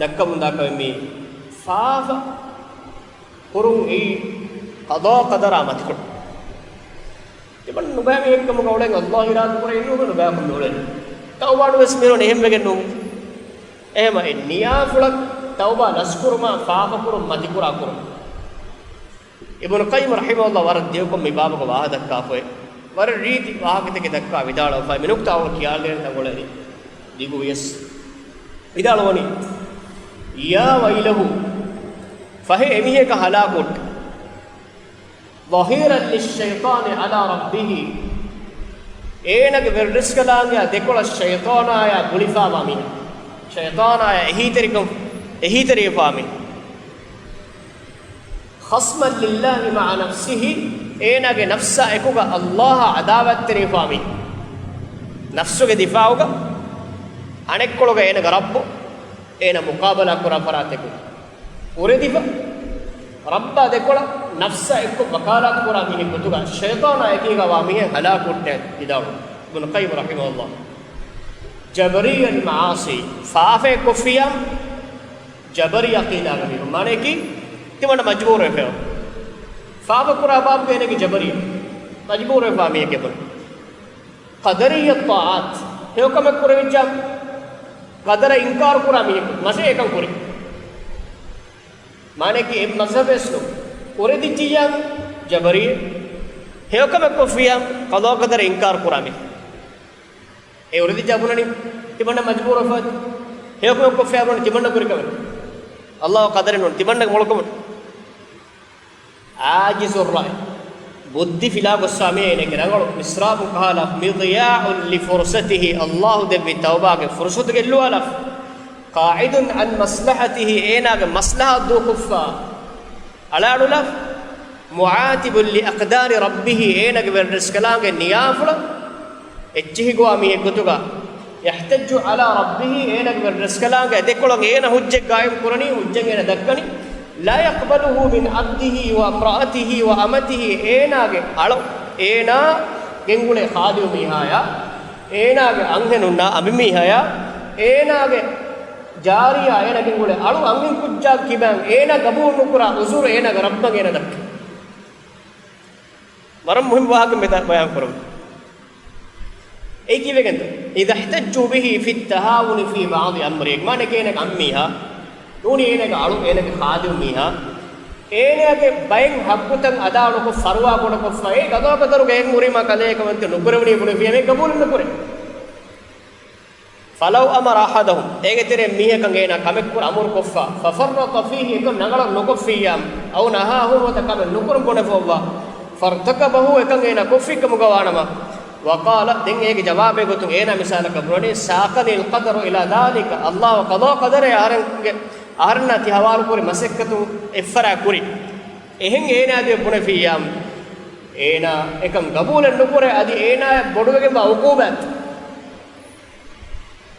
दक्कमुंदा कमी फाफ कुरुं ई कदा कदरा मत कर तिबन नुबा में एक कम गौड़े अल्लाह इराद करे इनु नुबा को दोले तौबा नु इसमेरो नेहम वेगे नु एमा निया फुलक तौबा नस्कुरमा फाफ कुरुं मत कुरा कुरुं इब्न क़य्यिम रहमहुल्लाह वर देव को मिबाब को वाह दक्का होए वर रीति वाह के दक्का विदाल होय मिनुक्ता और कियाल दे तंगोले दिगु यस विदाल होनी या वैलहु फहे एमिहे का हलाकुट ظهيرا للشيطان على ربه एनग विरदिस कलांगे देखोಳ शैतान आया गुलिफा वामिन शैतान आया एही तरी फामिन خصما لله مع نفسه एनगे नफ्सा एकुगा अल्लाह अदावत तरी फामिन नफ्सुगे दिफाउगा अनेक्कोळुगा एनग रब्बु एन मुकाबला कुरा फरातेकु उरे दिफा रब्बा देखोळ नफ्सा एक्को वकालत कुरा मिनि कुतुगा शैतान एकीगा वामिहे हलाकुट्टे इदाउ इब्न क़य्यिम रहमहुल्लाह जबरियन मासी फाफे कुफिया जबरी अकीदा गमी माने की तिमन मजबूर है फिर फाफ कुरा बाप कहने की जबरी मजबूर है फामी के बन क़दरियत ताआत हुकम कुरविजा कदर इनकार कुरा मिनि मसे एकं कुरी माने कि एक मजहब है और दिचिया जबरी हुकम कुफिया कदा कदर इनकार कुरा में ए और दिचा बुननी तिमन मजबूर है हुकम कुफिया बुन तिमन कुरी कम अल्लाह कदर नो तिमन मोलकम आजिजुर्रा बुद्धि फिला गोस्वामी ने गिरगल मिस्राब कहला मिदयाउ लिफुरसतिहि अल्लाह देवी तौबा के फुर्सत के लुअला काइदुन अन मस्लहतिहि एना के मस्लहा दो खुफा अलाडुला मुआतिबुल लिअक़दार रब्बिहि एना के रिस्कला के नियाफुला एच्चिहि गोमी गुतुगा यहतज्जु अला रब्बिहि एना के रिस्कला के देखोल एना हुज्जे कायम कुरनी हुज्जे एना दक्कनी ला यक़बलुहु मिन अब्दिहि व अम्राअतिहि व अमतिहि एना के अलो एना गेंगुले खादिउ मिहाया एना के अंगेनुन्ना अबिमिहाया एना के जारिया एना गेंगुले अलो अंगिन कुज्जा किबं एना गबूर नुकुरा उजुर एना रब्बग एना दक्क मरम मुहिम वाहक में बयान करो एक ही वेगंत इदा इहतज्जु बिहि फि तहावुन फि बाद अम्रि माने के एना अम्मिहा नूनी एने आलू एने खादु मीहा एने के बैं हक्कुतन अदालु को फरवा कोड को फए गदो कदरु गें मुरी मा कले कमंत नुकुरवणी बुने फिये कबूल नुकुरे फलौ अमर अहदहुम एगे तेरे मीहे कंगेना कमे कुर अमर कोफा फफरत फीहि एकम नगल नुकुफियाम औ नहाहु वत कम नुकुर कोने फोवा फरतकबहु एकंगेना कोफि कम गवाणमा وقال دين ايك جواب گوتون اينا مثال كبروني ساقني القدر الى ذلك الله قضاء قدر آرنا تي حوالو پوري مسكتو افرا كوري එහෙන් ඒනා දෙ පුනේ ෆියම් ඒනා එකම් ගබූලෙන් නුපුරේ අදි ඒනා බොඩුවගේ බවකෝබත්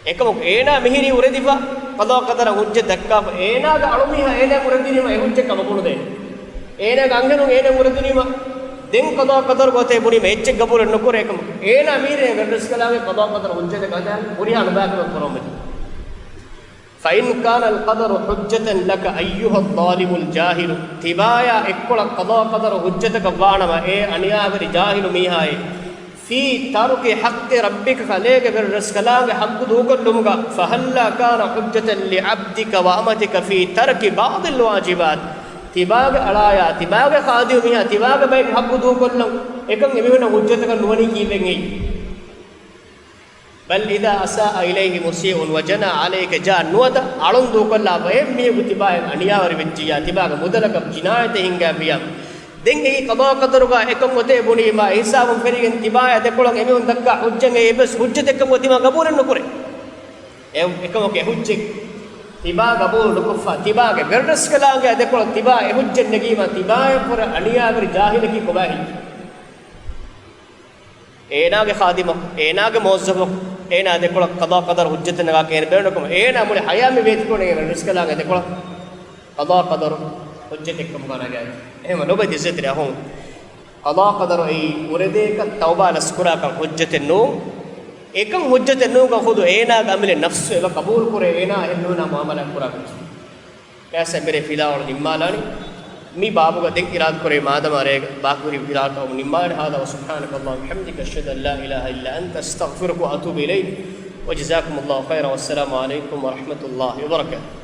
එකම ඒනා මිහිරි උරදිපා කදා කදර උජ්ජ දක්කා ඒනාගේ අලුමිහ ඒනා උරදිනීම ඒ උජ්ජ කමකුණු දෙ ඒනා ගංගනු ඒනා උරදිනීම දෙන් කදා කදර ගොතේ බුනි මෙච්ච ගබූලෙන් නුපුරේ එකම ඒනා මීරේ වෙරස් කලාවේ කදා කදර උජ්ජ දකදන් බුනි අනුබාකව කරොමෙ فإن كان القدر حجة لك أيها الظالم الجاهل تبايا إكولا قضاء قدر حجتك وانما أنيا غير جاهل ميهاي في ترك حق ربك خليك بالرسكلام حق دوك اللمغا فهلا كان حجة لعبدك وأمتك في ترك بعض الواجبات تباغ ألايا تباغ خادم ميها تباغ بين حق دوك اللم إكم يبينا حجتك نوني كيبنغي بل إذا أساء إليه مسيء وجنى عليك جاء نودا ألون دوكلا بهم مية تباع أنيا وربيتيا تباع مدلك جناية هنگا بيام دينغي قضاء قدرك إكم وتي بني ما حساب فريق تباع تقولون إمون دكا حجة بس حجة إكم وتي ما قبول نكره إكم وكي حجة تباع قبول نكفا تباع بردس كلامه تقولون تباع حجة نجيما تباع پر أنيا ور جاهل كي كباهي ඒනාගේ ખાදිම ඒනාගේ මොස්සබ ඒනා දෙකොල කදා කදර හුජ්ජත නගා කියන බේනකම ඒනා මුලි හයාමි වේතිකොනේ රිස්කලාගේ දෙකොල කදා කදර හුජ්ජත එක්කම ගානගයි එහෙම නොබ දිසෙතර අහොන් කදා කදර ඒ උරදේක තවබා ලස්කුරා කන් හුජ්ජත නෝ එකම් හුජ්ජත නෝ ගහුදු ඒනා ගමිලේ නෆ්ස් එව කබූල් කුරේ ඒනා එන්නෝනා මුආමලා කුරා කි කැස මෙරේ ෆිලාවල නිම්මාලානි مي بابو قد إراد كوري مادام أريك باكوري إراد أو نمان هذا وسبحانك اللهم وبحمدك أشهد أن لا إله إلا أنت أستغفرك وأتوب إليك وجزاكم الله خيرا والسلام عليكم ورحمة الله وبركاته.